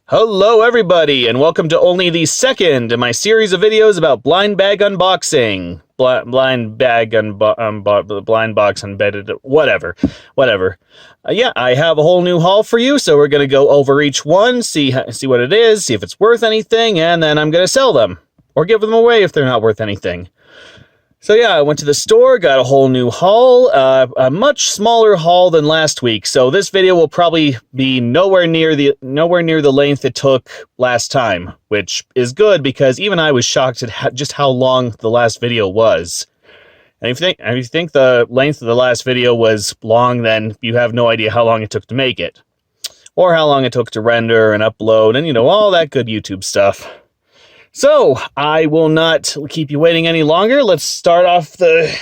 Hello everybody, and welcome to only the second in my series of videos about blind bag unboxing. Blind box embedded, whatever. Yeah, I have a whole new haul for you, so we're going to go over each one, see what it is, see if it's worth anything, and then I'm going to sell them. Or give them away if they're not worth anything. So yeah, I went to the store, got a whole new haul, a much smaller haul than last week. So this video will probably be nowhere near the length it took last time, which is good because even I was shocked at just how long the last video was. And if you think the length of the last video was long, then you have no idea how long it took to make it, or how long it took to render and upload, and all that good YouTube stuff. So, I will not keep you waiting any longer. Let's start off the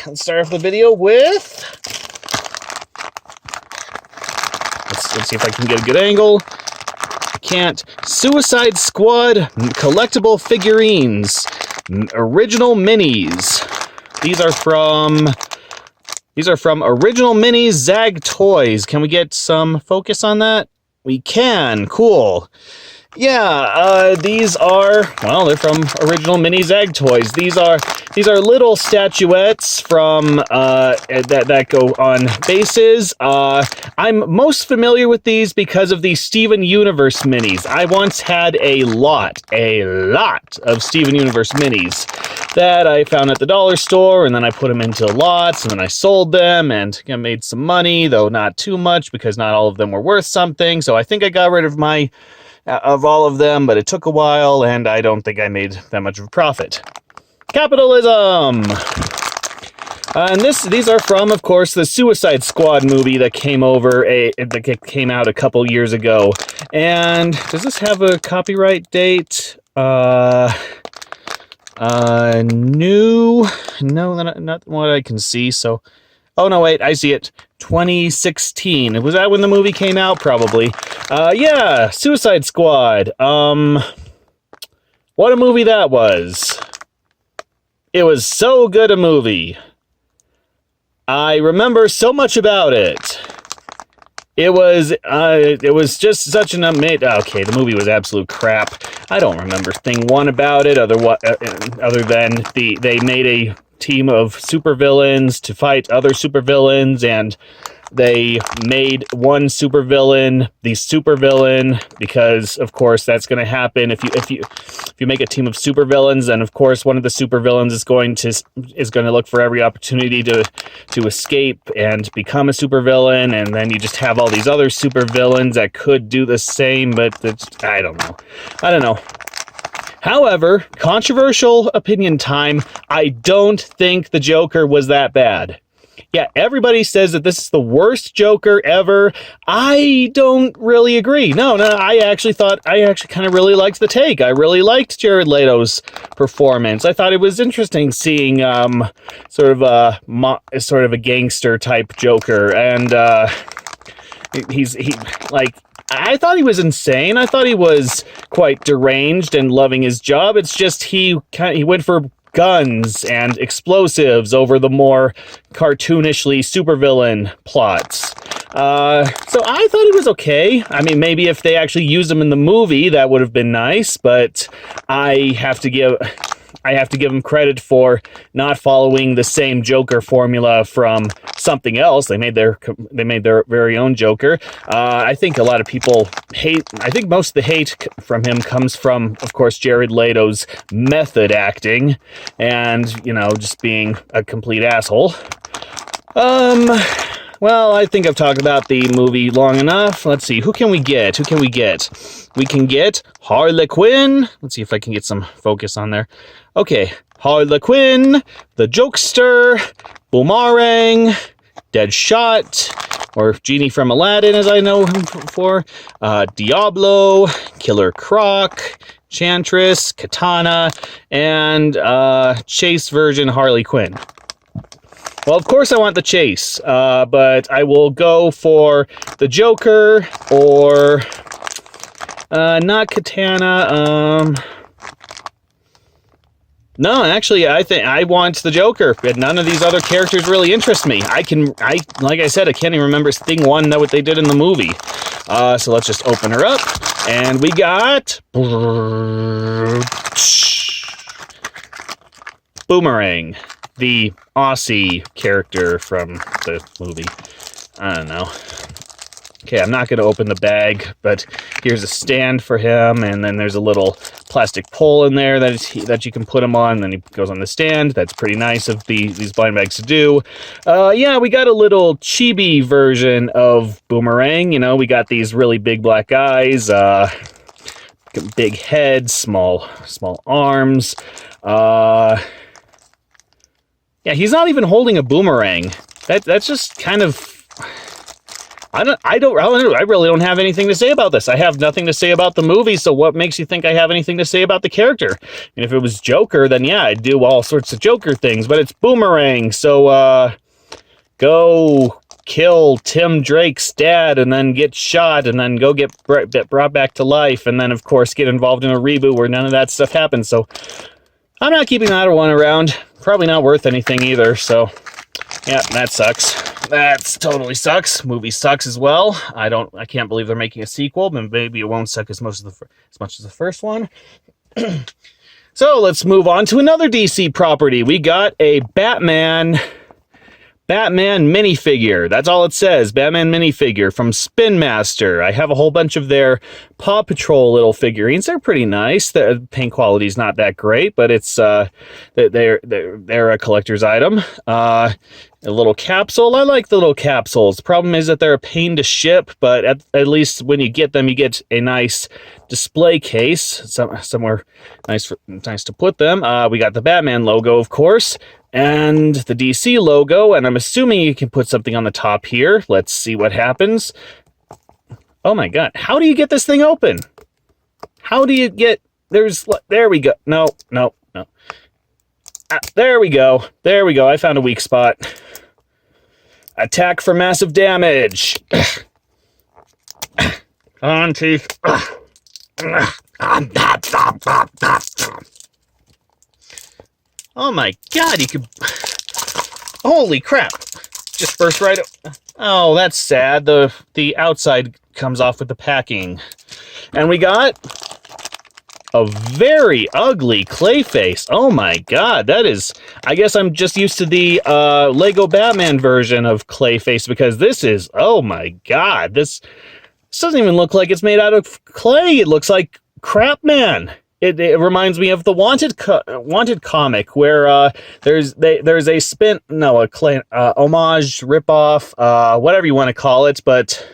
video with... Let's see if I can get a good angle. I can't. Suicide Squad collectible figurines. Original minis. These are from Original Minis Zag Toys. Can we get some focus on that? We can. Cool. Yeah, these are, well, they're from Original Mini Zag Toys. These are little statuettes from, that go on bases. I'm most familiar with these because of the Steven Universe minis. I once had a lot of Steven Universe minis that I found at the dollar store, and then I put them into lots, and then I sold them, and I made some money, though not too much, because not all of them were worth something, so I think I got rid of all of them, but it took a while, and I don't think I made that much of a profit. Capitalism! And these are from, of course, the Suicide Squad movie that came out a couple years ago. And does this have a copyright date? New? No, not what I can see, so... Oh, no, wait, I see it. 2016. Was that when the movie came out? Probably. Yeah, Suicide Squad. What a movie that was. It was so good a movie. I remember so much about it. It was just such an amazing... Okay, the movie was absolute crap. I don't remember thing one about it, other than they made a team of supervillains to fight other supervillains, and they made one supervillain the supervillain, because of course that's going to happen if you make a team of supervillains. Then of course one of the supervillains is going to look for every opportunity to escape and become a supervillain, and then you just have all these other supervillains that could do the same, but I don't know. However, controversial opinion time, I don't think the Joker was that bad. Yeah, everybody says that this is the worst Joker ever. I don't really agree. No, I actually kind of really liked the take. I really liked Jared Leto's performance. I thought it was interesting seeing sort of a gangster type Joker, and I thought he was insane. I thought he was quite deranged and loving his job. It's just he went for guns and explosives over the more cartoonishly supervillain plots. So I thought it was okay. I mean, maybe if they actually used him in the movie, that would have been nice, but I have to give him credit for not following the same Joker formula from something else. They made their very own Joker. I think a lot of people I think most of the hate from him comes from, of course, Jared Leto's method acting and, just being a complete asshole. Well, I think I've talked about the movie long enough. Let's see, who can we get? We can get Harley Quinn. Let's see if I can get some focus on there. Okay, Harley Quinn, the Jokester, Boomerang, Deadshot, or Genie from Aladdin, as I know him for, Diablo, Killer Croc, Chantress, Katana, and Chase version Harley Quinn. Well, of course I want the Chase, but I will go for the Joker, or not Katana. No, actually, I think I want the Joker, but none of these other characters really interest me. Like I said, I can't even remember thing one what they did in the movie. So let's just open her up. And we got Boomerang, the Aussie character from the movie. I don't know. Okay, I'm not going to open the bag, but here's a stand for him, and then there's a little plastic pole in there that you can put him on, and then he goes on the stand. That's pretty nice of these blind bags to do. Yeah, we got a little chibi version of Boomerang. You know, we got these really big black eyes, big head, small arms. Yeah, he's not even holding a boomerang. That's just kind of... I really don't have anything to say about this. I have nothing to say about the movie, so what makes you think I have anything to say about the character? And if it was Joker, then yeah, I'd do all sorts of Joker things, but it's Boomerang, so go kill Tim Drake's dad and then get shot and then go get brought back to life and then, of course, get involved in a reboot where none of that stuff happens, so I'm not keeping that one around. Probably not worth anything either, so yeah, that sucks. That totally sucks. Movie sucks as well. I can't believe they're making a sequel, but maybe it won't suck as much as the first one. So let's move on to another DC property. We got a Batman minifigure. That's all it says. Batman minifigure from Spin Master. I have a whole bunch of their Paw Patrol little figurines. They're pretty nice. The paint quality is not that great, but it's they're a collector's item. A little capsule. I like the little capsules. The problem is that they're a pain to ship, but at least when you get them, you get a nice display case, somewhere nice to put them. We got the Batman logo, of course, and the DC logo, and I'm assuming you can put something on the top here. Let's see what happens. Oh my god, how do you get this thing open? How do you get... There we go. No. There we go. I found a weak spot. Attack for massive damage. On, teeth. Oh my god, you could... Holy crap. Just burst right up. Oh, that's sad. The outside comes off with the packing. And we got a very ugly Clayface. Oh my god, that is... I guess I'm just used to the Lego Batman version of Clayface, because this is... Oh my god, this doesn't even look like it's made out of clay. It looks like crap, man. It reminds me of the Wanted comic, where there's a homage, ripoff, whatever you want to call it, but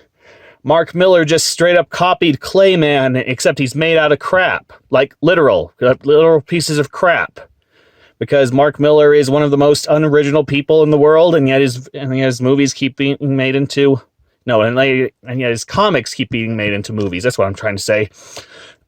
Mark Miller just straight up copied Clayman, except he's made out of crap, like literal pieces of crap. Because Mark Miller is one of the most unoriginal people in the world, and yet his movies keep being made into and yet his comics keep being made into movies. That's what I'm trying to say.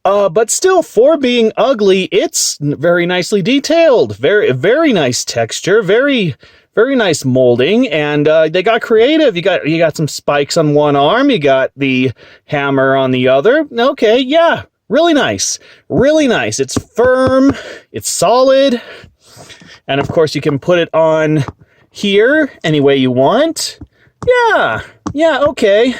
But still, for being ugly, it's very nicely detailed. Very, very nice texture. Very, very nice molding. And they got creative. You got some spikes on one arm. You got the hammer on the other. Okay, yeah, really nice. Really nice. It's firm. It's solid. And of course, you can put it on here any way you want. Yeah, okay.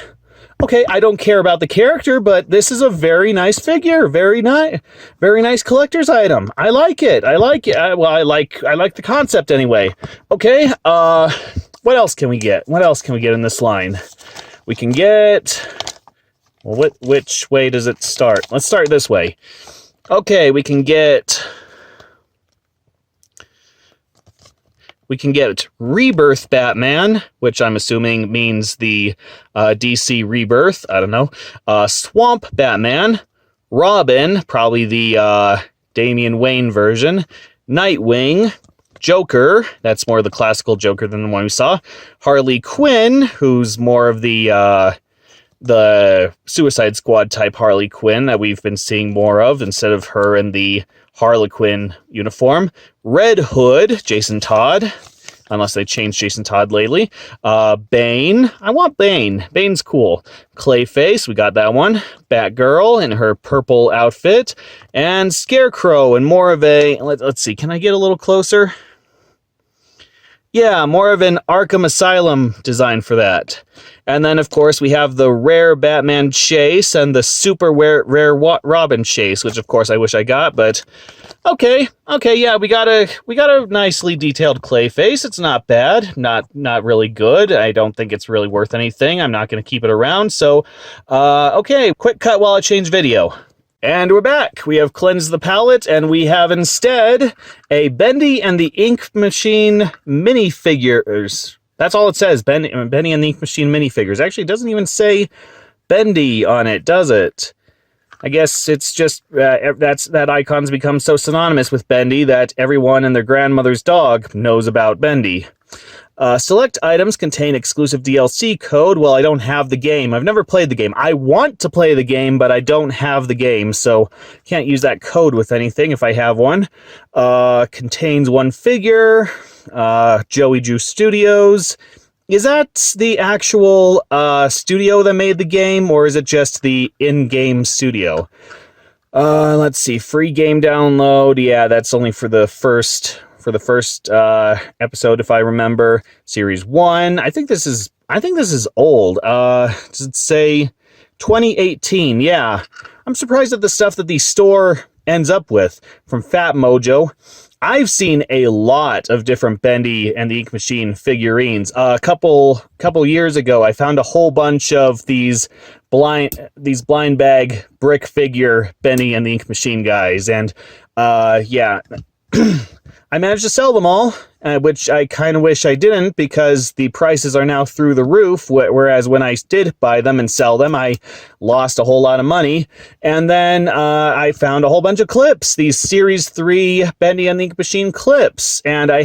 Okay, I don't care about the character, but this is a very nice figure. Very nice collector's item. I like it. I like the concept anyway. Okay, what else can we get? What else can we get in this line? We can get... Well, which way does it start? Let's start this way. Okay, we can get Rebirth Batman, which I'm assuming means the DC Rebirth. I don't know. Swamp Batman. Robin, probably the Damian Wayne version. Nightwing. Joker, that's more of the classical Joker than the one we saw. Harley Quinn, who's more of the Suicide Squad type Harley Quinn that we've been seeing more of instead of her in the Harlequin uniform. Red Hood, Jason Todd, unless they changed Jason Todd lately. Bane, I want Bane. Bane's cool. Clayface, we got that one. Batgirl in her purple outfit. And Scarecrow in more of a... Let's see, can I get a little closer? Yeah, more of an Arkham Asylum design for that. And then, of course, we have the rare Batman chase and the super rare Robin chase, which, of course, I wish I got, but okay, yeah, we got a nicely detailed clay face. It's not bad, not really good. I don't think it's really worth anything. I'm not going to keep it around. So, okay, quick cut while I change video. And we're back. We have cleansed the palette, and we have instead a Bendy and the Ink Machine minifigures. That's all it says, Bendy and the Ink Machine minifigures. Actually, it doesn't even say Bendy on it, does it? I guess it's just that icon's become so synonymous with Bendy that everyone and their grandmother's dog knows about Bendy. Select items contain exclusive DLC code. Well, I don't have the game. I've never played the game. I want to play the game, but I don't have the game, so can't use that code with anything if I have one. Contains one figure. Joey Ju Studios. Is that the actual studio that made the game, or is it just the in-game studio? Let's see. Free game download. Yeah, that's only for the first episode, if I remember. Series 1. I think this is old. Does it say 2018? Yeah. I'm surprised at the stuff that the store ends up with from Fat Mojo. I've seen a lot of different Bendy and the Ink Machine figurines. A couple years ago, I found a whole bunch of these blind bag brick figure Bendy and the Ink Machine guys, and yeah. I managed to sell them all, which I kind of wish I didn't, because the prices are now through the roof, whereas when I did buy them and sell them, I lost a whole lot of money. And then I found a whole bunch of clips, these Series 3 Bendy and the Ink Machine clips, and I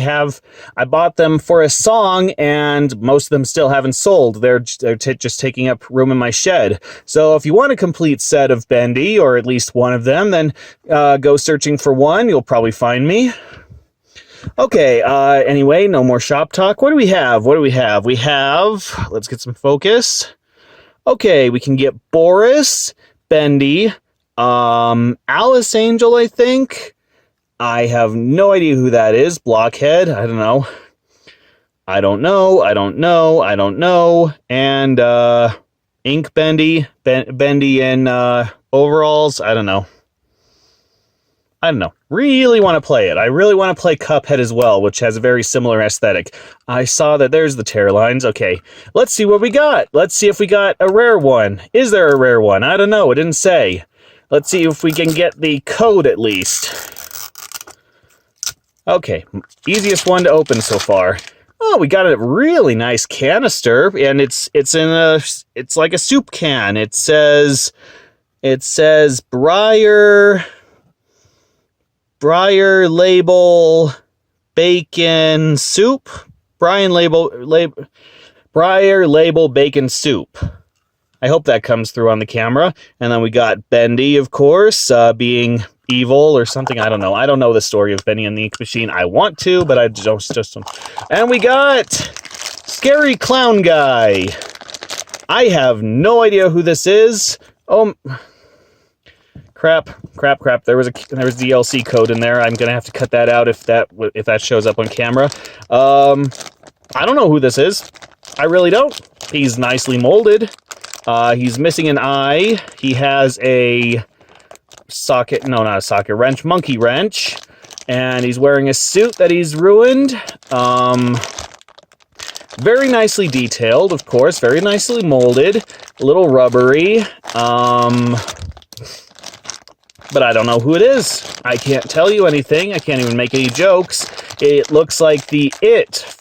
bought them for a song, and most of them still haven't sold. They're just taking up room in my shed. So if you want a complete set of Bendy, or at least one of them, then go searching for one. You'll probably find me. Okay, anyway, no more shop talk. What do we have? We have, let's get some focus. Okay, we can get Boris, Bendy, Alice Angel, I think. I have no idea who that is. Blockhead, I don't know. And, Ink Bendy, Bendy in, overalls, I don't know. Really want to play it. I really want to play Cuphead as well, which has a very similar aesthetic. I saw that there's the tear lines. Okay, let's see what we got. Let's see if we got a rare one. Is there a rare one? I don't know. It didn't say. Let's see if we can get the code at least. Okay, easiest one to open so far. Oh, we got a really nice canister, and it's like a soup can. It says Briar label bacon soup. Briar label bacon soup. I hope that comes through on the camera. And then we got Bendy, of course, being evil or something. I don't know. I don't know the story of Bendy and the Ink Machine. I want to, but I just don't. And we got Scary Clown Guy. I have no idea who this is. Oh, crap. There was DLC code in there. I'm gonna have to cut that out if that shows up on camera. I don't know who this is. I really don't. He's nicely molded. He's missing an eye. He has a wrench, monkey wrench. And he's wearing a suit that he's ruined. Very nicely detailed, of course. Very nicely molded. A little rubbery. But I don't know who it is. I can't tell you anything. I can't even make any jokes. It looks like the It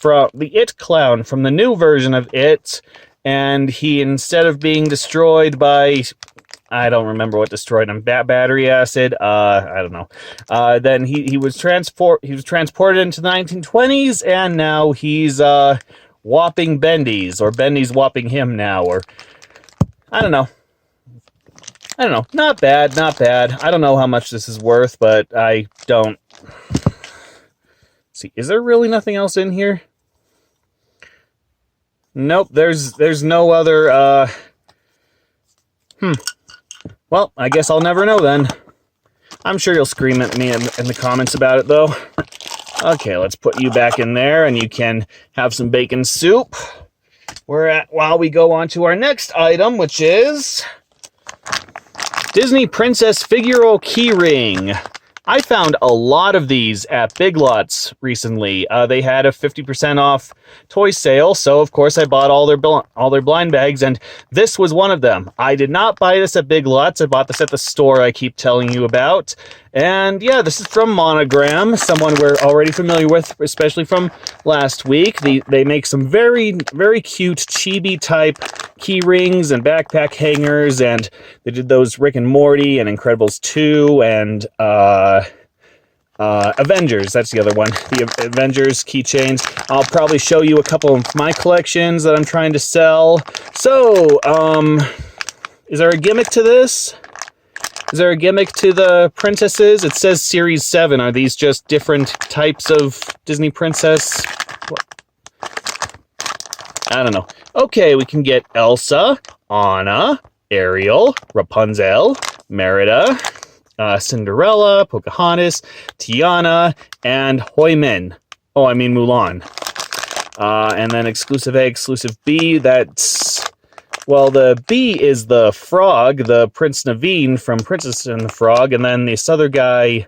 clown from the new version of It, and he, instead of being destroyed by, I don't remember what destroyed him, battery acid, I don't know. Then he was transported into the 1920s, and now he's whopping Bendy's, or Bendy's whopping him now, or I don't know. Not bad. I don't know how much this is worth, but I don't. See, is there really nothing else in here? Nope, there's no other, Well, I guess I'll never know then. I'm sure you'll scream at me in the comments about it, though. Okay, let's put you back in there, and you can have some bacon soup. While we go on to our next item, which is Disney Princess Figural Keyring. I found a lot of these at Big Lots recently. They had a 50% off toy sale, so of course I bought all their blind bags, and this was one of them. I did not buy this at Big Lots. I bought this at the store I keep telling you about. And yeah, this is from Monogram, someone we're already familiar with, especially from last week. They make some very, very cute chibi type key rings and backpack hangers, and they did those Rick and Morty and Incredibles 2 and Avengers, that's the other one. The Avengers keychains. I'll probably show you a couple of my collections that I'm trying to sell. So, is there a gimmick to this? Is there a gimmick to the princesses? It says Series 7. Are these just different types of Disney princess? What? I don't know. Okay, we can get Elsa, Anna, Ariel, Rapunzel, Merida, Cinderella, Pocahontas, Tiana, and Mulan. And then exclusive A, exclusive B, that's... Well, the B is the frog, the Prince Naveen from Princess and the Frog, and then this other guy,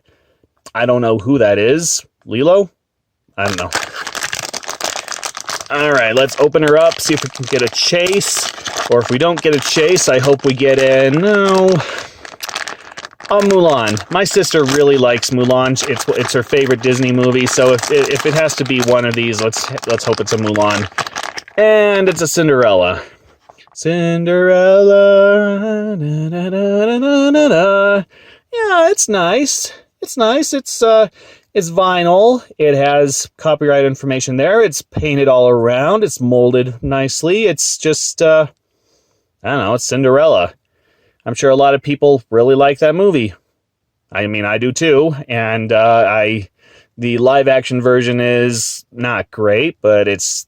I don't know who that is. Lilo? I don't know. Alright, let's open her up, see if we can get a chase. Or if we don't get a chase, I hope we get a Mulan. My sister really likes Mulan. It's her favorite Disney movie, so if it has to be one of these, let's hope it's a Mulan. And it's a Cinderella. Cinderella. Na, na, na, na, na, na, na. Yeah, it's nice. It's nice. It's vinyl. It has copyright information there. It's painted all around. It's molded nicely. It's just I don't know, it's Cinderella. I'm sure a lot of people really like that movie. I mean, I do too. And the live action version is not great, but it's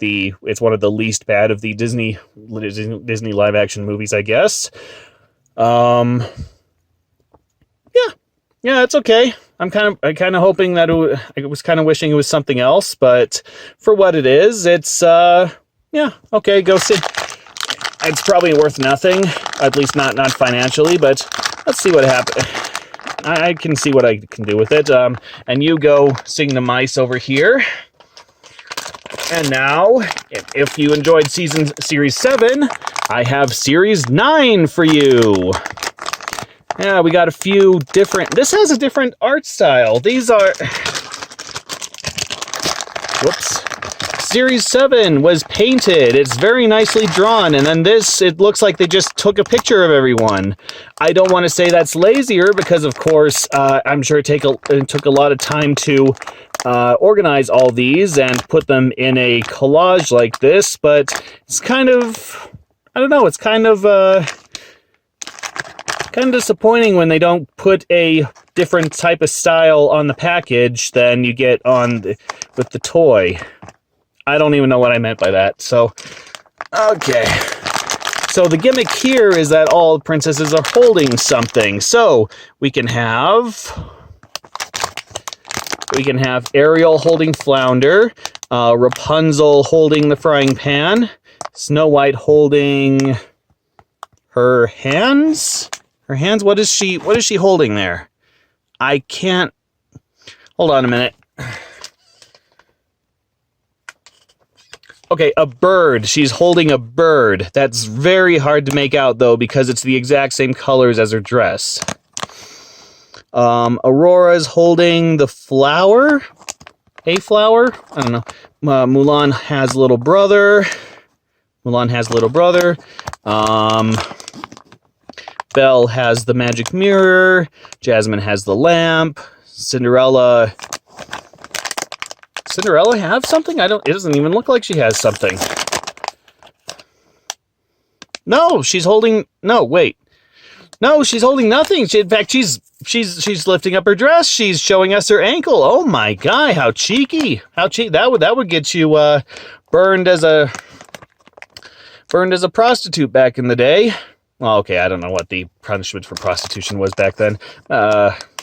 one of the least bad of the Disney live action movies, I guess. Yeah, it's okay. I'm kind of hoping that I was kind of wishing it was something else, but for what it is, it's yeah, okay, go see. It's probably worth nothing, at least not financially, but let's see what happens. I can see what I can do with it. And you go sing the mice over here. And now, if you enjoyed Series 7, I have Series 9 for you. Yeah, we got a few different... This has a different art style. These are... Whoops. Series 7 was painted. It's very nicely drawn. And then this, it looks like they just took a picture of everyone. I don't want to say that's lazier because, of course, I'm sure it took a lot of time to organize all these and put them in a collage like this. But it's kind of, I don't know, it's kind of disappointing when they don't put a different type of style on the package than you get with the toy. I don't even know what I meant by that. So, okay. So the gimmick here is that all princesses are holding something. So we can have Ariel holding Flounder, Rapunzel holding the frying pan, Snow White holding her hands. Her hands. What is she holding there? I can't. Hold on a minute. Okay, a bird. She's holding a bird. That's very hard to make out, though, because it's the exact same colors as her dress. Aurora's holding the flower. A flower? I don't know. Mulan has little brother. Belle has the magic mirror. Jasmine has the lamp. Cinderella have something? It doesn't even look like she has something. No, she's holding, no, wait. No, she's holding nothing. In fact, she's lifting up her dress. She's showing us her ankle. Oh my God, how cheeky. That would get you burned as a prostitute back in the day. Well, okay, I don't know what the punishment for prostitution was back then.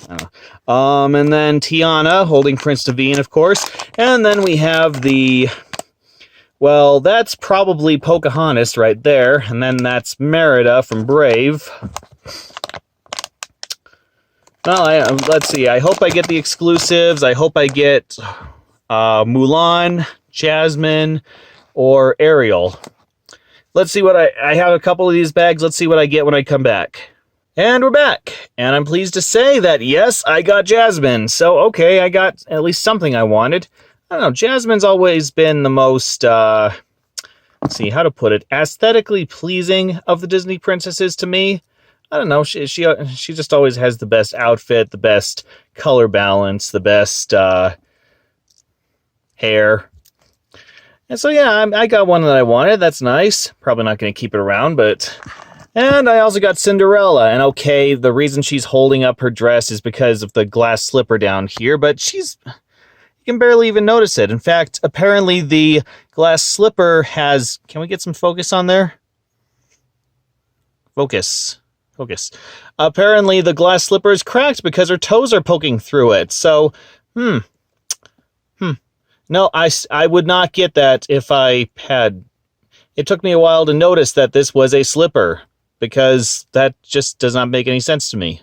I don't know. And then Tiana holding Prince Devine, of course. And then we have the... Well, that's probably Pocahontas right there. And then that's Merida from Brave. Well, let's see. I hope I get the exclusives. I hope I get Mulan, Jasmine, or Ariel. Let's see what I have a couple of these bags. Let's see what I get when I come back. And we're back. And I'm pleased to say that, yes, I got Jasmine. So, okay, I got at least something I wanted. I don't know, Jasmine's always been the most, let's see how to put it, aesthetically pleasing of the Disney princesses to me. I don't know, she just always has the best outfit, the best color balance, the best hair. And so, yeah, I got one that I wanted. That's nice. Probably not going to keep it around, but... And I also got Cinderella. And okay, the reason she's holding up her dress is because of the glass slipper down here, but she's... You can barely even notice it. In fact, apparently the glass slipper has... Can we get some focus on there? Focus. Apparently the glass slipper is cracked because her toes are poking through it. So, No, I would not get that if I had... It took me a while to notice that this was a slipper, because that just does not make any sense to me.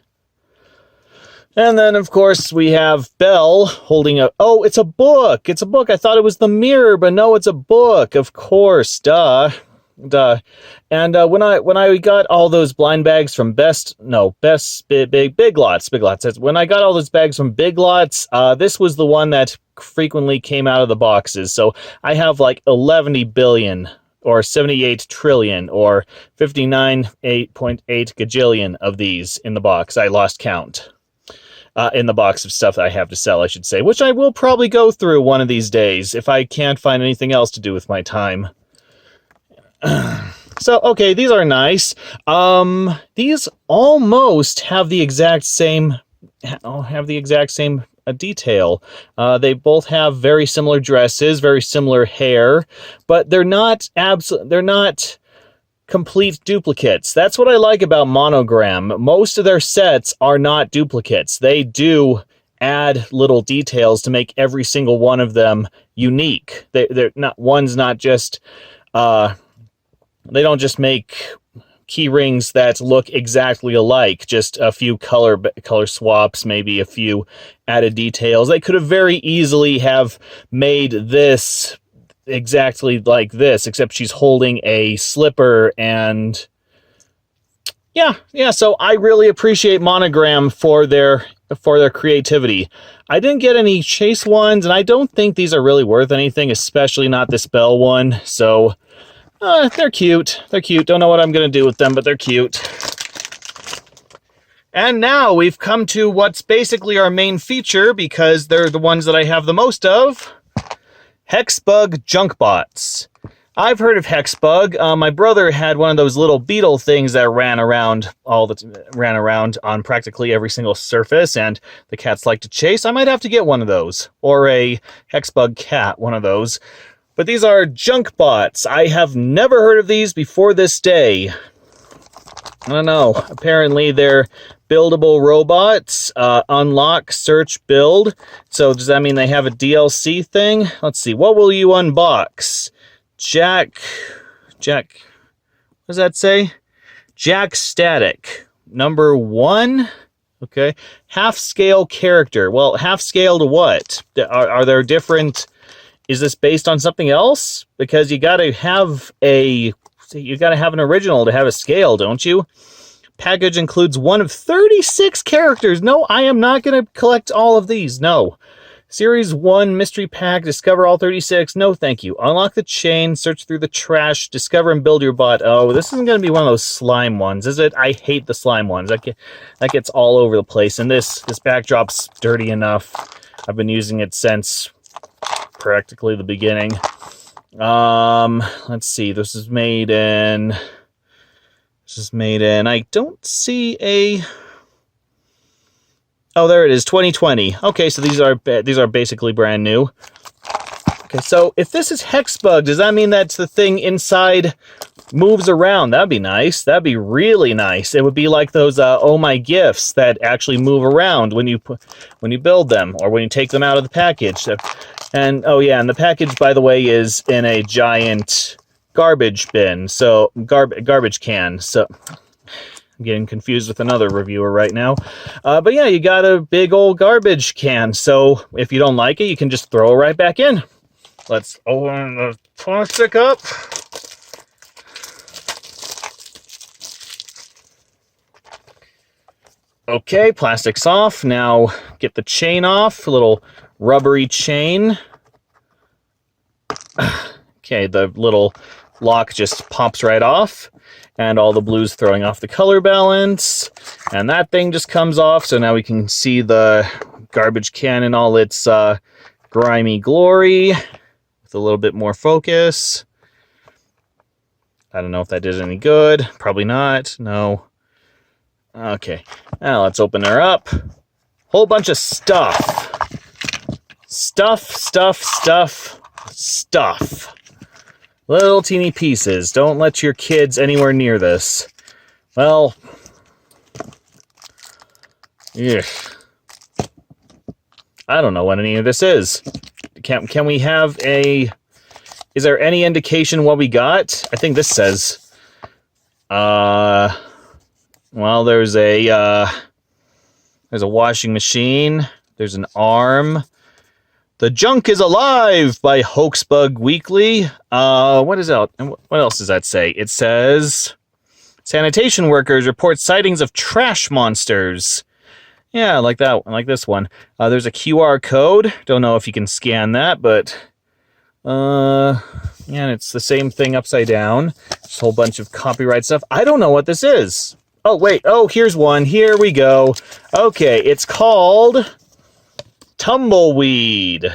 And then, of course, we have Belle holding a... Oh, it's a book! It's a book! I thought it was the mirror, but no, it's a book! Of course, duh. And when I got all those blind bags from Big Lots. When I got all those bags from Big Lots, this was the one that frequently came out of the boxes. So I have like 11 billion, or 78 trillion, or 59.8 gajillion of these in the box. I lost count. In the box of stuff that I have to sell, I should say, which I will probably go through one of these days if I can't find anything else to do with my time. So, okay, these are nice. These almost have the exact same detail. They both have very similar dresses, very similar hair, but they're not complete duplicates. That's what I like about Monogram. Most of their sets are not duplicates. They do add little details to make every single one of them unique. They're not, one's not just, they don't just make key rings that look exactly alike, just a few color swaps, maybe a few added details. They could have very easily have made this exactly like this, except she's holding a slipper. And yeah, so I really appreciate Monogram for their creativity. I didn't get any chase ones, and I don't think these are really worth anything, especially not this Belle one. So they're cute. Don't know what I'm gonna do with them, but they're cute. And now we've come to what's basically our main feature, because they're the ones that I have the most of. Hexbug Junk Bots. I've heard of Hexbug. My brother had one of those little beetle things that ran around on practically every single surface, and the cats like to chase. I might have to get one of those, or a Hexbug cat, one of those. But these are junk bots. I have never heard of these before this day. I don't know. Apparently they're buildable robots. Unlock, search, build. So does that mean they have a DLC thing? Let's see. What will you unbox? Jack, what does that say? Jack Static. Number 1? Okay. Half-scale character. Well, half-scale to what? Are there different... Is this based on something else? Because you gotta have an original to have a scale, don't you? Package includes one of 36 characters. No, I am not gonna collect all of these. No. Series 1 mystery pack. Discover all 36. No, thank you. Unlock the chain. Search through the trash. Discover and build your bot. Oh, this isn't gonna be one of those slime ones, is it? I hate the slime ones. That gets all over the place. And this backdrop's dirty enough. I've been using it since practically the beginning. Let's see. This is made in, I don't see a... Oh, there it is, 2020. Okay, so these are basically brand new. Okay, so if this is Hexbug, does that mean that's the thing inside moves around. That'd be nice. That'd be really nice. It would be like those Oh My Gifts that actually move around when you build them or when you take them out of the package. And oh yeah, and the package, by the way, is in a giant garbage bin, so garbage can. So I'm getting confused with another reviewer right now. But yeah, you got a big old garbage can. So if you don't like it, you can just throw it right back in. Let's open the plastic up. Okay, plastic's off. Now get the chain off. A little rubbery chain. Okay, the little lock just pops right off. And all the blue's throwing off the color balance. And that thing just comes off. So now we can see the garbage can in all its grimy glory. With a little bit more focus. I don't know if that did any good. Probably not. No. Okay, now let's open her up. Whole bunch of stuff. Stuff. Little teeny pieces. Don't let your kids anywhere near this. Well, yeah. I don't know what any of this is. Can we have a... Is there any indication what we got? I think this says... Well, there's a washing machine. There's an arm. The Junk is Alive by Hexbug Weekly. What is that? What else does that say? It says sanitation workers report sightings of trash monsters. Yeah, like that. Like this one. There's a QR code. Don't know if you can scan that, but yeah, and it's the same thing upside down. Just a whole bunch of copyright stuff. I don't know what this is. Oh, wait. Oh, here's one. Here we go. Okay, it's called Tumbleweed.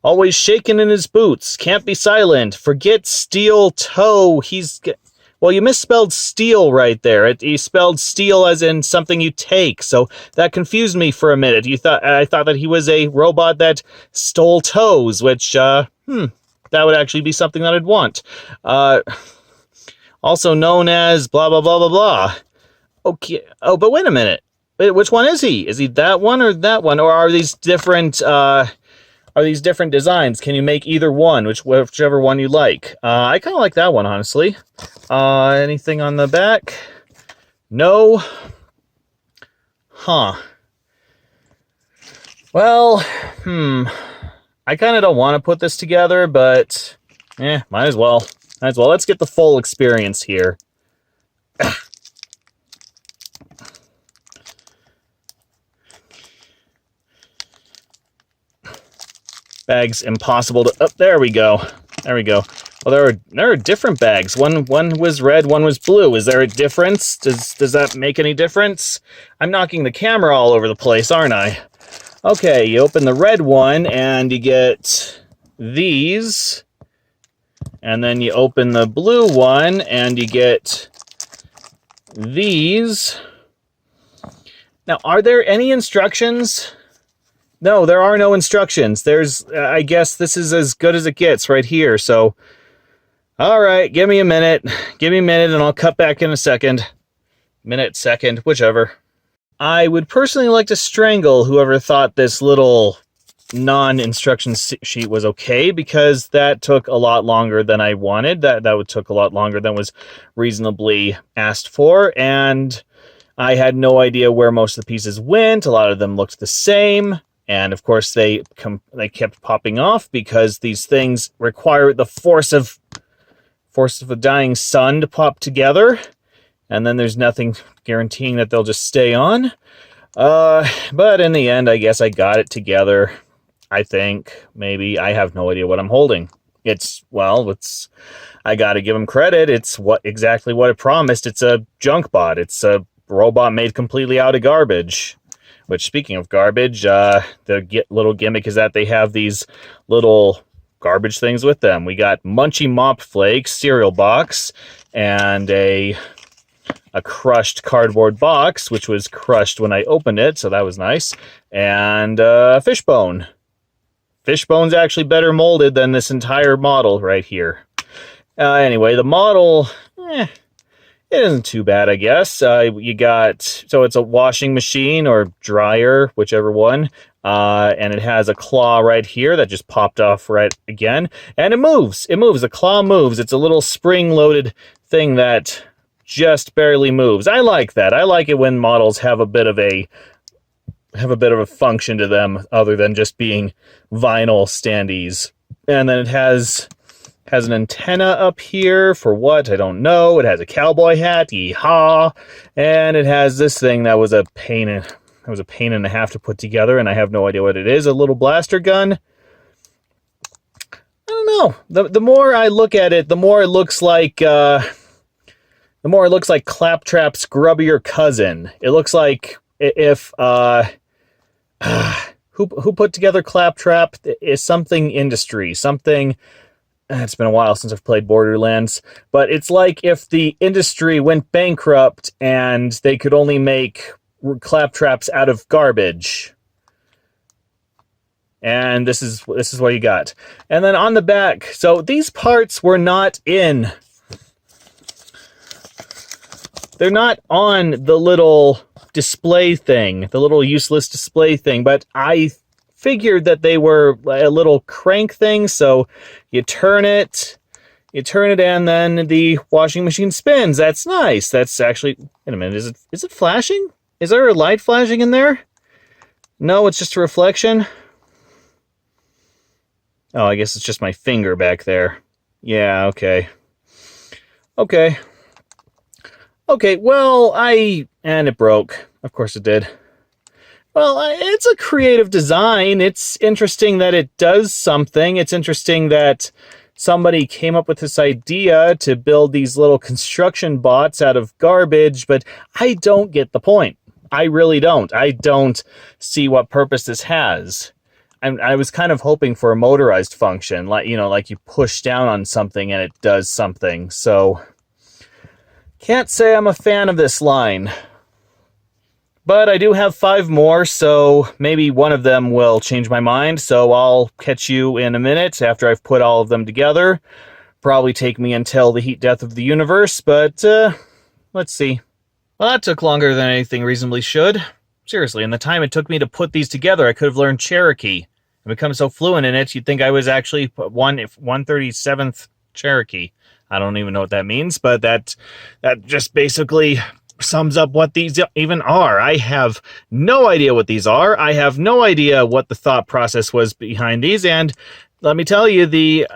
Always shaking in his boots. Can't be silent. Forget steel toe. Well, you misspelled steel right there. You spelled steel as in something you take. So that confused me for a minute. I thought that he was a robot that stole toes, which, that would actually be something that I'd want. Also known as blah, blah, blah, blah, blah. Okay. Oh, but wait a minute. Wait, which one is he? Is he that one or that one? Or are these different designs? Can you make either one, whichever one you like? I kind of like that one, honestly. Anything on the back? No. Huh. Well, I kind of don't want to put this together, but might as well. Let's get the full experience here. Bags impossible to... Oh, there we go. Well, there are different bags. One was red, one was blue. Is there a difference? Does that make any difference? I'm knocking the camera all over the place, aren't I? Okay, you open the red one and you get these. And then you open the blue one and you get these. Now, are there any instructions? No, there are no instructions. I guess this is as good as it gets right here. So, all right, give me a minute. And I'll cut back in a second. Minute, second, whichever. I would personally like to strangle whoever thought this little non-instruction sheet was okay, because that took a lot longer than I wanted. That took a lot longer than was reasonably asked for, and I had no idea where most of the pieces went. A lot of them looked the same. And of course, they kept popping off because these things require the force of a dying sun to pop together, and then there's nothing guaranteeing that they'll just stay on. But in the end, I guess I got it together. I think maybe I have no idea what I'm holding. I got to give them credit. It's exactly what it promised. It's a junk bot. It's a robot made completely out of garbage. Which, speaking of garbage, the little gimmick is that they have these little garbage things with them. We got Munchie Mop Flakes cereal box and a crushed cardboard box, which was crushed when I opened it, so that was nice. And fishbone. Fishbone's actually better molded than this entire model right here. Anyway, the model it isn't too bad, I guess. You got, so it's a washing machine or dryer, whichever one. And it has a claw right here that just popped off right again. And it moves. It moves. The claw moves. It's a little spring-loaded thing that just barely moves. I like that. I like it when models have a bit of a function to them other than just being vinyl standees. And then it has an antenna up here for what? I don't know. It has a cowboy hat. Yeehaw. And it has this thing that was a pain and a half to put together, and I have no idea what it is. A little blaster gun. I don't know. The more I look at it, the more it looks like Claptrap's grubbier cousin. It looks like if who put together Claptrap is something industry, something. It's been a while since I've played Borderlands, but it's like if the industry went bankrupt and they could only make Claptraps out of garbage. And this is what you got. And then on the back, so these parts were not in. They're not on the little display thing, the little useless display thing, but I figured that they were a little crank thing, so you turn it, and then the washing machine spins. That's nice. That's actually, wait a minute, is it flashing? Is there a light flashing in there? No, it's just a reflection. Oh, I guess it's just my finger back there. Yeah, okay. Okay, well, and it broke. Of course it did. Well, it's a creative design. It's interesting that it does something. It's interesting that somebody came up with this idea to build these little construction bots out of garbage, but I don't get the point. I really don't. I don't see what purpose this has. I was kind of hoping for a motorized function, like you push down on something and it does something. So, can't say I'm a fan of this line. But I do have 5 more, so maybe one of them will change my mind. So I'll catch you in a minute after I've put all of them together. Probably take me until the heat death of the universe, but let's see. Well, that took longer than anything reasonably should. Seriously, in the time it took me to put these together, I could have learned Cherokee and become so fluent in it, you'd think I was actually 137th Cherokee. I don't even know what that means, but that just basically sums up what these even are. I have no idea what these are. I have no idea what the thought process was behind these, and let me tell you, the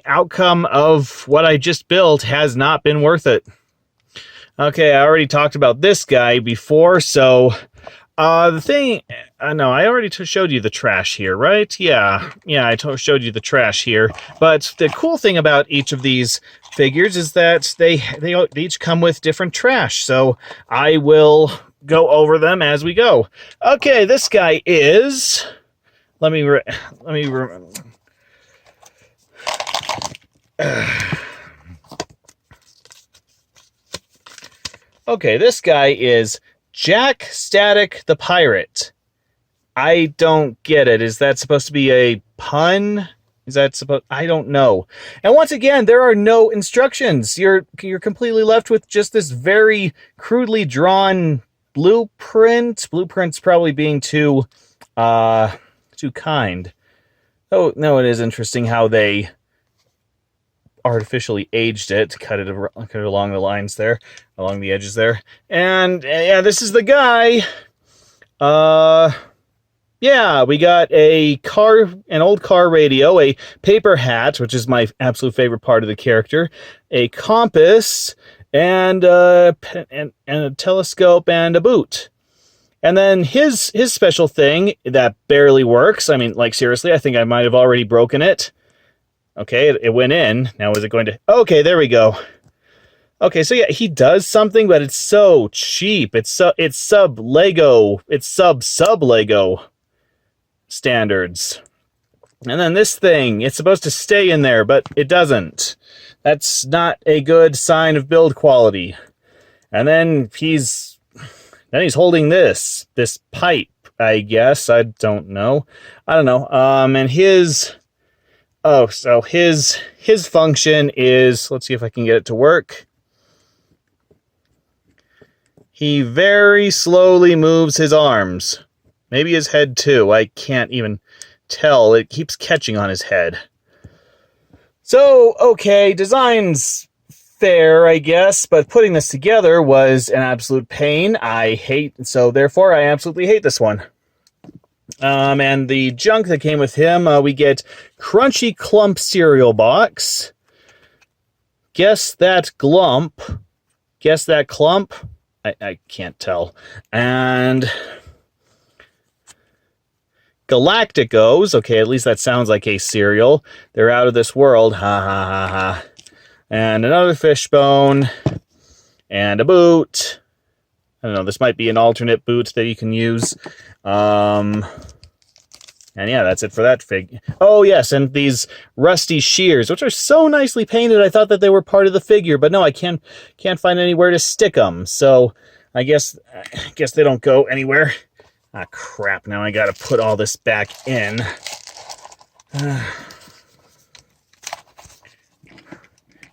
outcome of what I just built has not been worth it. Okay, I already talked about this guy before, so the thing, no, I already showed you the trash here, right? Yeah, I showed you the trash here. But the cool thing about each of these figures is that they each come with different trash. So I will go over them as we go. Okay, this guy is. Okay, this guy is Jack Static the Pirate. I don't get it. Is that supposed to be a pun? I don't know. And once again, there are no instructions. You're completely left with just this very crudely drawn blueprint. Blueprint's probably being too kind. Oh, no, it is interesting how they artificially aged it to cut it along the lines there, along the edges there. And yeah, this is the guy. Yeah, we got an old car radio, a paper hat, which is my absolute favorite part of the character, a compass, and a telescope and a boot. And then his special thing that barely works. I mean, like, seriously, I think I might have already broken it. Okay, it went in. Now is it going to... Okay, there we go. Okay, so yeah, he does something, but it's so cheap. It's sub-Lego. It's sub-Lego standards. And then this thing, it's supposed to stay in there, but it doesn't. That's not a good sign of build quality. And then he's holding this pipe, I guess. I don't know. And his function is, let's see if I can get it to work. He very slowly moves his arms. Maybe his head too. I can't even tell. It keeps catching on his head. So, okay, design's fair, I guess, but putting this together was an absolute pain. So therefore I absolutely hate this one. And the junk that came with him, we get Crunchy Clump cereal box. Guess that glump. Guess that clump. I can't tell. And Galacticos. Okay, at least that sounds like a cereal. They're out of this world. Ha ha ha ha. And another fishbone. And a boot. I don't know, this might be an alternate boot that you can use. And yeah, that's it for that fig. Oh, yes, and these rusty shears, which are so nicely painted. I thought that they were part of the figure, but no, I can't find anywhere to stick them. So I guess they don't go anywhere. Ah, crap, now I gotta put all this back in.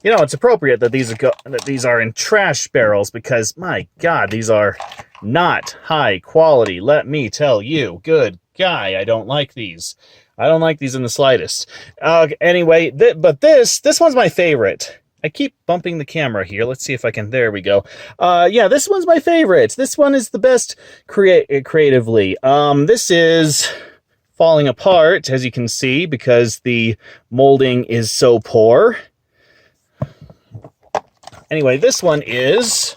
You know, it's appropriate that these are in trash barrels because, my God, these are not high quality. Let me tell you, good guy, I don't like these. I don't like these in the slightest. Anyway, but this one's my favorite. I keep bumping the camera here. Let's see if I can. There we go. Yeah, this one's my favorite. This one is the best creatively. This is falling apart, as you can see, because the molding is so poor. Anyway, this one is...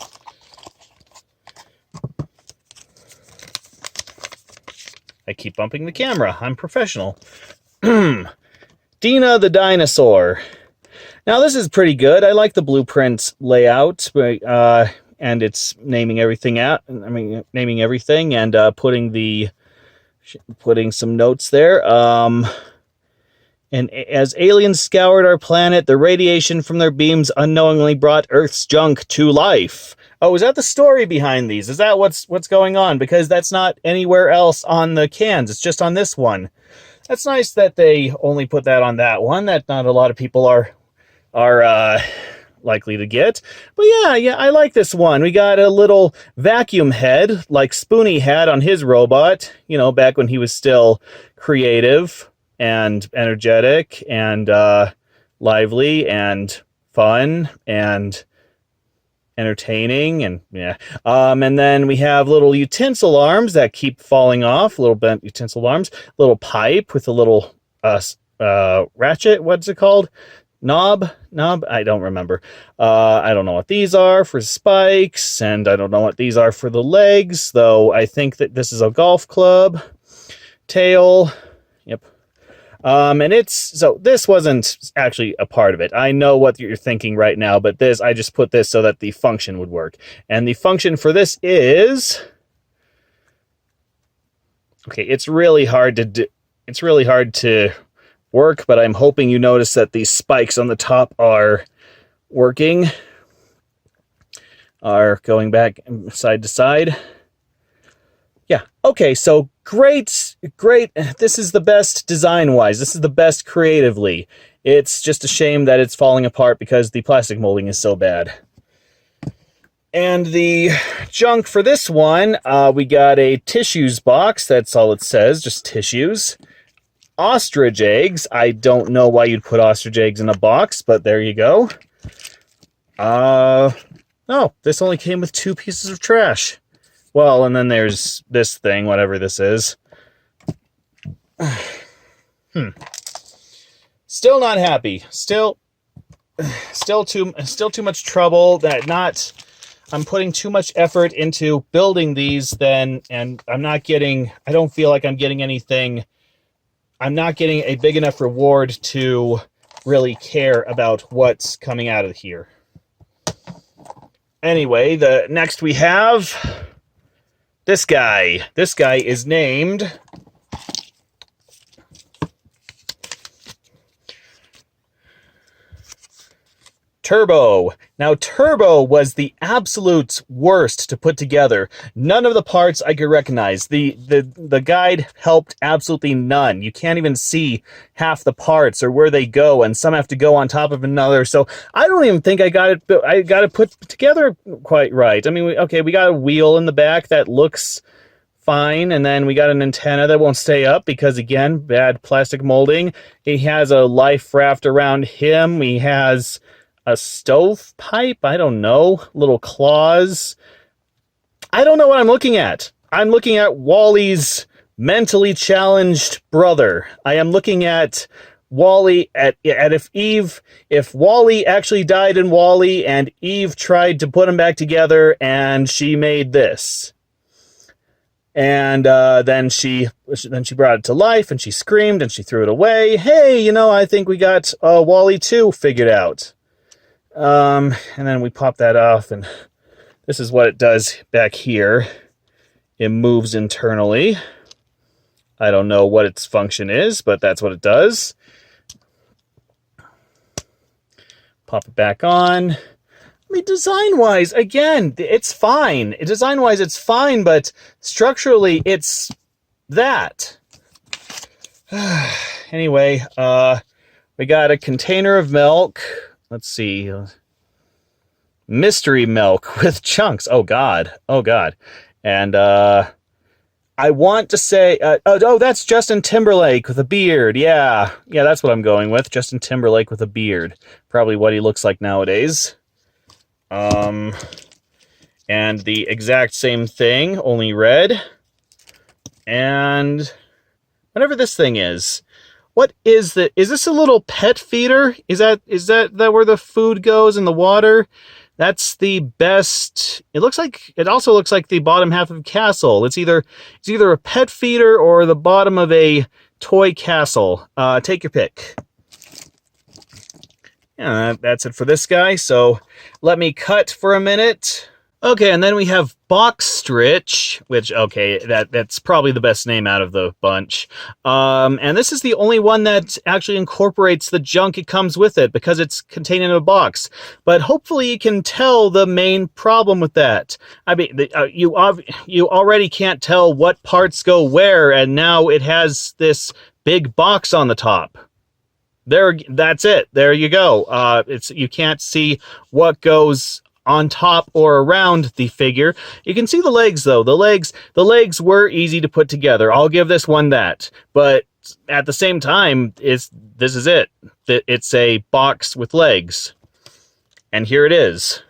I keep bumping the camera. I'm professional. Dina the Dinosaur. Now, this is pretty good. I like the blueprint layout, and it's naming everything out. I mean, naming everything and putting some notes there. And as aliens scoured our planet, the radiation from their beams unknowingly brought Earth's junk to life. Oh, is that the story behind these? Is that what's going on? Because that's not anywhere else on the cans. It's just on this one. That's nice that they only put that on that one. That not a lot of people are likely to get. But yeah, I like this one. We got a little vacuum head like Spoonie had on his robot, you know, back when he was still creative and energetic and lively and fun and entertaining, and yeah. And then we have little utensil arms that keep falling off, little bent utensil arms, little pipe with a little ratchet, what's it called? Knob? I don't remember. I don't know what these are for spikes, and I don't know what these are for the legs, though I think that this is a golf club. Tail. Yep. And so this wasn't actually a part of it. I know what you're thinking right now, but I just put this so that the function would work. And the function for this is... Okay, it's really hard to work, but I'm hoping you notice that these spikes on the top are working. Are going back side to side. Yeah, okay, so great. This is the best design-wise. This is the best creatively. It's just a shame that it's falling apart because the plastic molding is so bad. And the junk for this one, we got a tissues box. That's all it says, just tissues. Ostrich eggs. I don't know why you'd put ostrich eggs in a box, but there you go. No, this only came with 2 pieces of trash. Well, and then there's this thing, whatever this is. Still not happy. Still too much trouble. I'm putting too much effort into building these and I don't feel like I'm getting anything. I'm not getting a big enough reward to really care about what's coming out of here. Anyway, next we have this guy. This guy is named Turbo. Now, Turbo was the absolute worst to put together. None of the parts I could recognize. The guide helped absolutely none. You can't even see half the parts or where they go, and some have to go on top of another. So I don't even think I got it put together quite right. I mean, we got a wheel in the back that looks fine, and then we got an antenna that won't stay up because, again, bad plastic molding. He has a life raft around him. He has a stovepipe, I don't know, little claws. I don't know what I'm looking at. I'm looking at Wally's mentally challenged brother. I am looking at Wally at if Wally actually died in Wally and Eve tried to put him back together and she made this. And then she brought it to life and she screamed and she threw it away. Hey, I think we got Wally 2 figured out. And then we pop that off, and this is what it does back here. It moves internally. I don't know what its function is, but that's what it does. Pop it back on. I mean, design-wise, again, it's fine. Design-wise, it's fine, but structurally, it's that. Anyway, we got a container of milk. Let's see. Mystery milk with chunks. Oh, God. Oh, God. And I want to say... that's Justin Timberlake with a beard. Yeah, that's what I'm going with. Justin Timberlake with a beard. Probably what he looks like nowadays. And the exact same thing, only red. And whatever this thing is. What is this a little pet feeder? Is that where the food goes in the water? That's the best. It also looks like the bottom half of a castle. It's either a pet feeder or the bottom of a toy castle. Take your pick. Yeah, that's it for this guy. So let me cut for a minute. Okay, and then we have Box Stritch, which, okay, that's probably the best name out of the bunch. And this is the only one that actually incorporates the junk it comes with it, because it's contained in a box. But hopefully you can tell the main problem with that. I mean, you already can't tell what parts go where, and now it has this big box on the top. That's it. There you go. You can't see what goes on top or around the figure. You can see the legs, though. The legs were easy to put together. I'll give this one that. But at the same time, this is it. It's a box with legs. And here it is.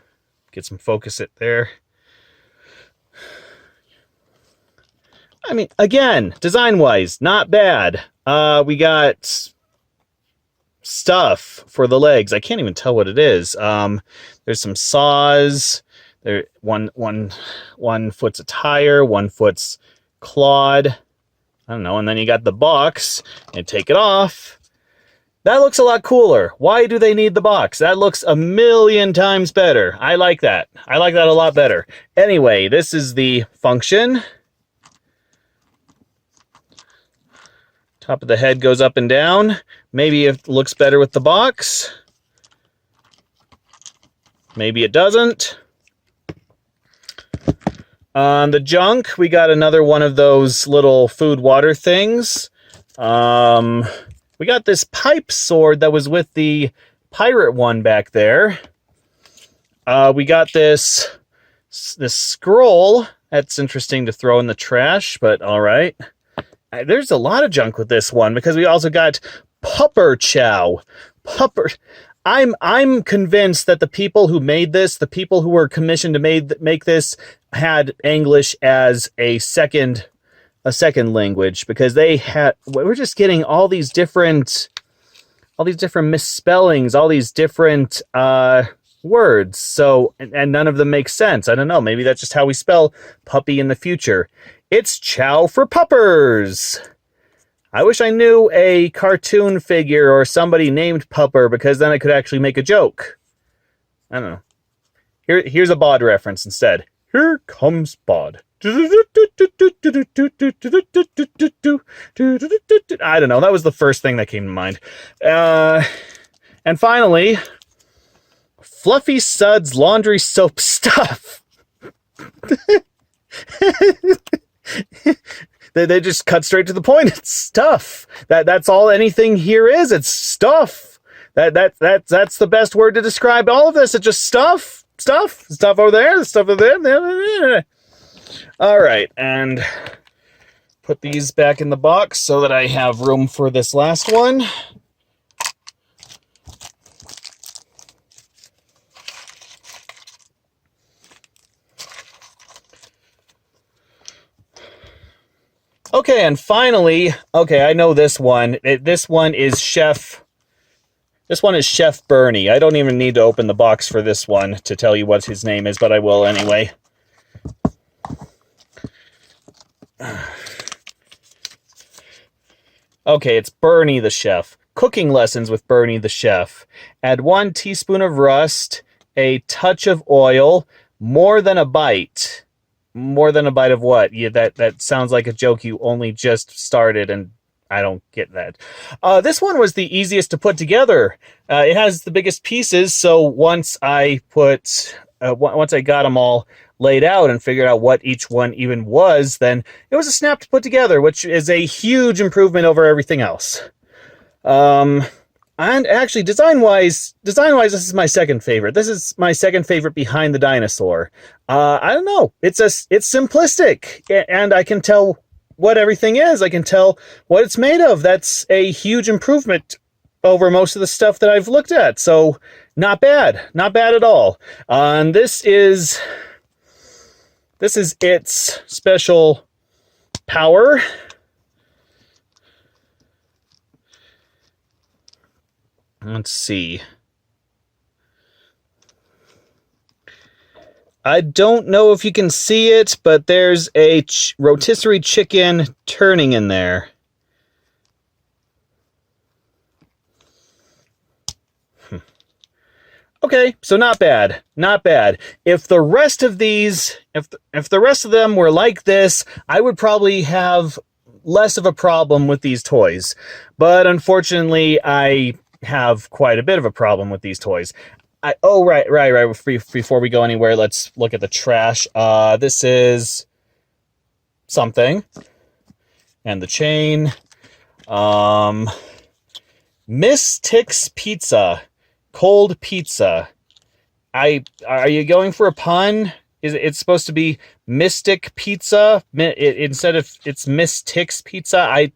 Get some focus it there. I mean, again, design-wise, not bad. We got stuff for the legs. I can't even tell what it is. There's some saws. There, one foot's a tire, one foot's clawed. I don't know. And then you got the box, and take it off. That looks a lot cooler. Why do they need the box? That looks a million times better. I like that. I like that a lot better. Anyway, this is the function. Top of the head goes up and down. Maybe it looks better with the box. Maybe it doesn't. On the junk, we got another one of those little food water things. We got this pipe sword that was with the pirate one back there. We got this scroll. That's interesting to throw in the trash, but all right. There's a lot of junk with this one because we also got Pupper Chow. Pupper. I'm convinced that the people who made this, the people who were commissioned to make this, had English as a second language, because we're just getting all these different misspellings, all these different words. So, and none of them make sense. I don't know. Maybe that's just how we spell puppy in the future. It's Chow for Puppers. I wish I knew a cartoon figure or somebody named Pupper, because then I could actually make a joke. I don't know. Here's a Bod reference instead. Here comes Bod. I don't know. That was the first thing that came to mind. And finally, Fluffy Suds laundry soap stuff. They just cut straight to the point. It's stuff. That's all anything here is. It's stuff. That's the best word to describe all of this. It's just stuff. Stuff over there. Stuff over there. All right, and put these back in the box so that I have room for this last one. Okay, and finally, okay, I know this one. This one is Chef Bernie. I don't even need to open the box for this one to tell you what his name is, but I will anyway. Okay, it's Bernie the Chef. Cooking lessons with Bernie the Chef. Add 1 teaspoon of rust, a touch of oil, more than a bite. More than a bite of what? Yeah, that sounds like a joke you only just started, and I don't get that. This one was the easiest to put together. It has the biggest pieces, so once I got them all laid out and figured out what each one even was, then it was a snap to put together, which is a huge improvement over everything else. And actually, design-wise, this is my second favorite. This is my second favorite behind the dinosaur. I don't know. It's simplistic, and I can tell what everything is. I can tell what it's made of. That's a huge improvement over most of the stuff that I've looked at. So, not bad. Not bad at all. And this is its special power. Let's see. I don't know if you can see it, but there's a rotisserie chicken turning in there. Okay, so not bad. Not bad. If the rest of these, if the rest of them were like this, I would probably have less of a problem with these toys. But unfortunately, I have quite a bit of a problem with these toys. Right. Before we go anywhere, let's look at the trash. This is something. And the chain. Miss Tick's Pizza. Cold pizza. Are you going for a pun? It's supposed to be Mystic Pizza? Instead of it's Miss Tick's Pizza?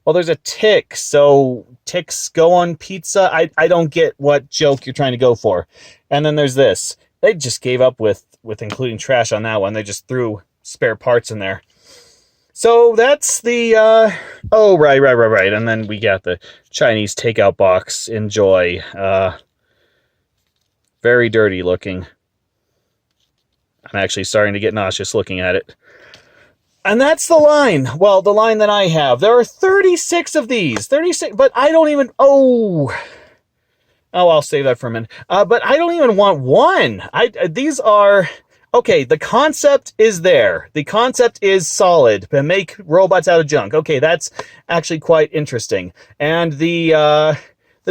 Well, there's a tick, so ticks go on pizza. I don't get what joke you're trying to go for. And then there's this. They just gave up with including trash on that one. They just threw spare parts in there. So that's the, right. And then we got the Chinese takeout box. Enjoy. Very dirty looking. I'm actually starting to get nauseous looking at it. And that's the line. Well, the line that I have. There are 36 of these. 36, but I don't even... I'll save that for a minute. But I don't even want one. These are... Okay, the concept is there. The concept is solid. To make robots out of junk. Okay, that's actually quite interesting. And the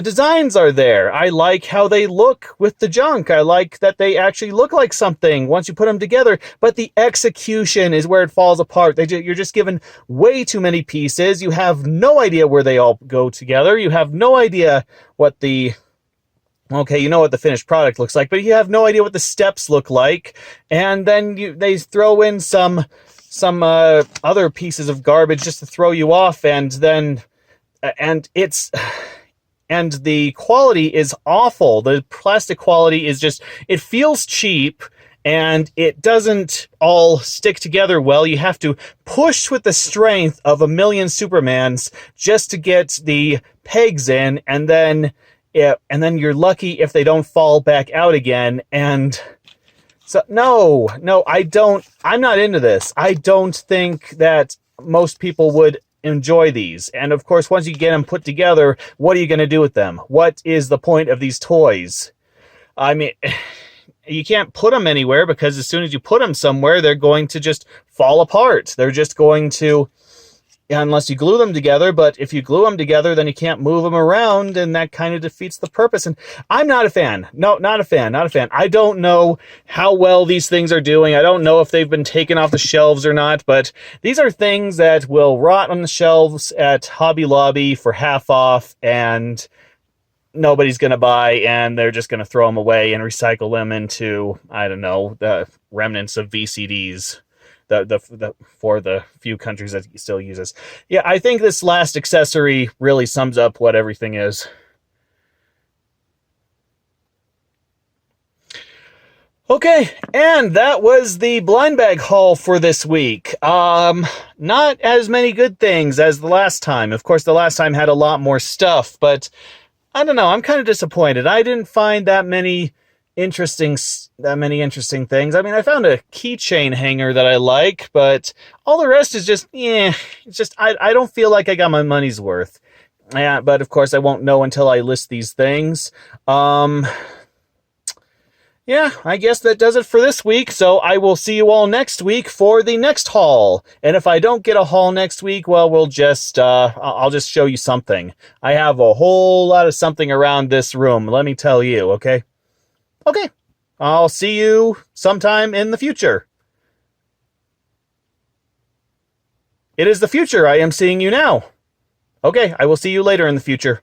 designs are there. I like how they look with the junk. I like that they actually look like something once you put them together. But the execution is where it falls apart. You're just given way too many pieces. You have no idea where they all go together. You have no idea what the... Okay, you know what the finished product looks like, but you have no idea what the steps look like. And then they throw in some other pieces of garbage just to throw you off, and the quality is awful. The plastic quality is just, it feels cheap, and it doesn't all stick together well. You have to push with the strength of a million Supermans just to get the pegs in, and then you're lucky if they don't fall back out again. And so, no, I'm not into this. I don't think that most people would enjoy these. And of course, once you get them put together, what are you going to do with them? What is the point of these toys? I mean, you can't put them anywhere, because as soon as you put them somewhere, they're going to just fall apart. They're just going to unless you glue them together, but if you glue them together, then you can't move them around, and that kind of defeats the purpose. And I'm not a fan. No, not a fan, not a fan. I don't know how well these things are doing. I don't know if they've been taken off the shelves or not, but these are things that will rot on the shelves at Hobby Lobby for half off, and nobody's going to buy, and they're just going to throw them away and recycle them into, I don't know, the remnants of VCDs. For the few countries that still use this. Yeah, I think this last accessory really sums up what everything is. Okay, and that was the blind bag haul for this week. Not as many good things as the last time. Of course, the last time had a lot more stuff, but I don't know, I'm kind of disappointed. I didn't find that many interesting things. I mean, I found a keychain hanger that I like, but all the rest is just, it's just, I don't feel like I got my money's worth. Yeah, but of course I won't know until I list these things. Yeah, I guess that does it for this week, so I will see you all next week for the next haul. And if I don't get a haul next week, well, we'll just, I'll just show you something. I have a whole lot of something around this room, let me tell you, okay? Okay, I'll see you sometime in the future. It is the future. I am seeing you now. Okay, I will see you later in the future.